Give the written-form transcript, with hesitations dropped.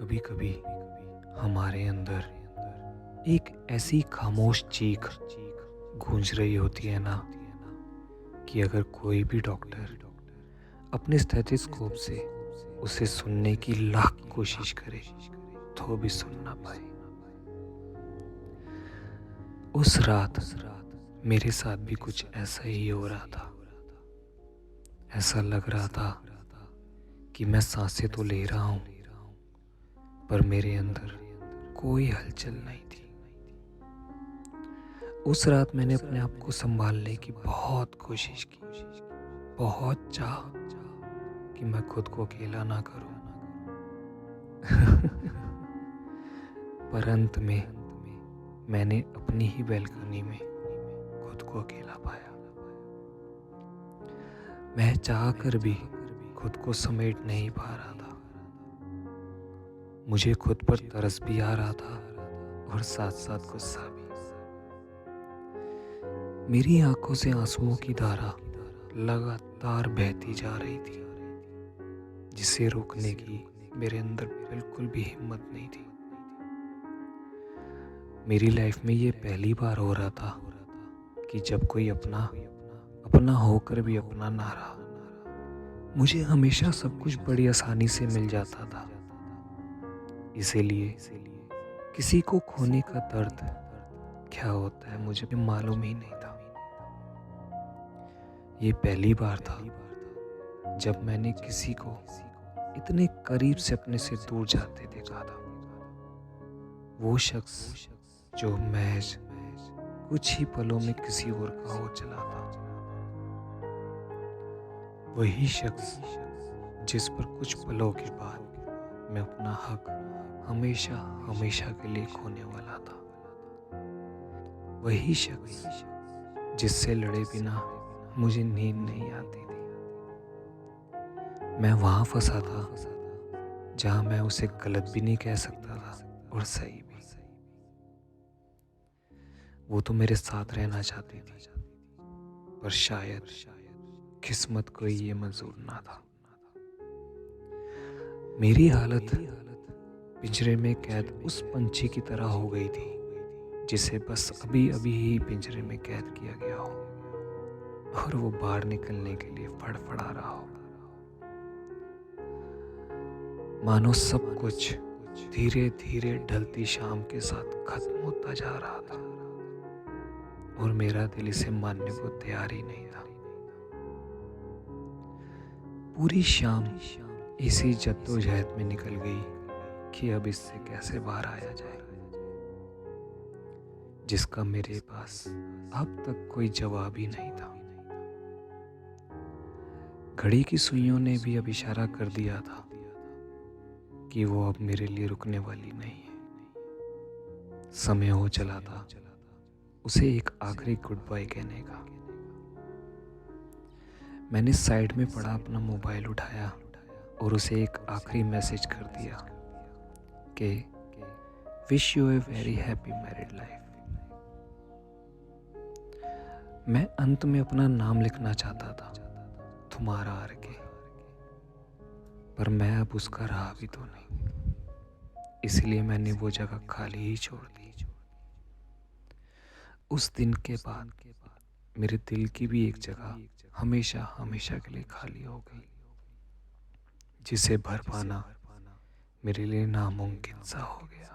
कभी कभी हमारे अंदर एक ऐसी खामोश चीख गूंज रही होती है ना, कि अगर कोई भी डॉक्टर अपने स्टेथोस्कोप से उसे सुनने की लाख कोशिश करे तो भी सुन ना पाए। उस रात मेरे साथ भी कुछ ऐसा ही हो रहा था। ऐसा लग रहा था कि मैं सांसें तो ले रहा हूं, पर मेरे अंदर कोई हलचल नहीं थी। उस रात मैंने अपने आप को संभालने की बहुत कोशिश की, बहुत चाहा कि मैं खुद को अकेला ना करूं। पर अंत में मैंने अपनी ही बैल्कनी में खुद को अकेला पाया। मैं चाह कर भी खुद को समेट नहीं पा रहा था। मुझे खुद पर तरस भी आ रहा था और साथ साथ गुस्सा भी। मेरी आंखों से आंसुओं की धारा लगातार बहती जा रही थी, जिसे रोकने की मेरे अंदर बिल्कुल भी हिम्मत नहीं थी। मेरी लाइफ में ये पहली बार हो रहा था कि जब कोई अपना होकर भी अपना ना रहा। मुझे हमेशा सब कुछ बड़ी आसानी से मिल जाता था, इसीलिए किसी को खोने का दर्द क्या होता है मुझे मालूम ही नहीं था। ये पहली बार था जब मैंने किसी को इतने करीब से अपने से दूर जाते देखा था। वो शख्स जो महज कुछ ही पलों में किसी और का हो चला था। वही शख्स जिस पर कुछ पलों के बाद मैं अपना हक हमेशा हमेशा के लिए खोने वाला था। वही शख्स जिससे लड़े बिना मुझे नींद नहीं आती थी। मैं वहां फंसा था जहां मैं उसे गलत भी नहीं कह सकता था और सही भी। वो तो मेरे साथ रहना चाहती थी, पर शायद किस्मत को ये मंजूर ना था। मेरी हालत पिंजरे में कैद उस पंछी की तरह हो गई थी जिसे बस अभी अभी ही पिंजरे में कैद किया गया हो और वो बाहर निकलने के लिए फड़फड़ा रहा हो। मानो सब कुछ धीरे धीरे ढलती शाम के साथ खत्म होता जा रहा था और मेरा दिल इसे मानने को तैयार ही नहीं था। पूरी शाम इसी जद्दोजहद में निकल गई कि अब इससे कैसे बाहर आया जाए, जिसका मेरे पास अब तक कोई जवाब ही नहीं था। घड़ी की सुइयों ने भी अब इशारा कर दिया था कि वो अब मेरे लिए रुकने वाली नहीं है। समय हो चला था उसे एक आखिरी गुड बाय कहने का। मैंने साइड में पड़ा अपना मोबाइल उठाया और उसे एक आखिरी मैसेज कर दिया कि wish U a very happy married life. मैं अंत में अपना नाम लिखना चाहता था, तुम्हारा आरके, पर मैं अब उसका रहा भी तो नहीं, इसलिए मैंने वो जगह खाली ही छोड़ दी। उस दिन के बाद मेरे दिल की भी एक जगह हमेशा हमेशा के लिए खाली हो गई, जिसे भर पाना मेरे लिए नामुमकिन सा हो गया।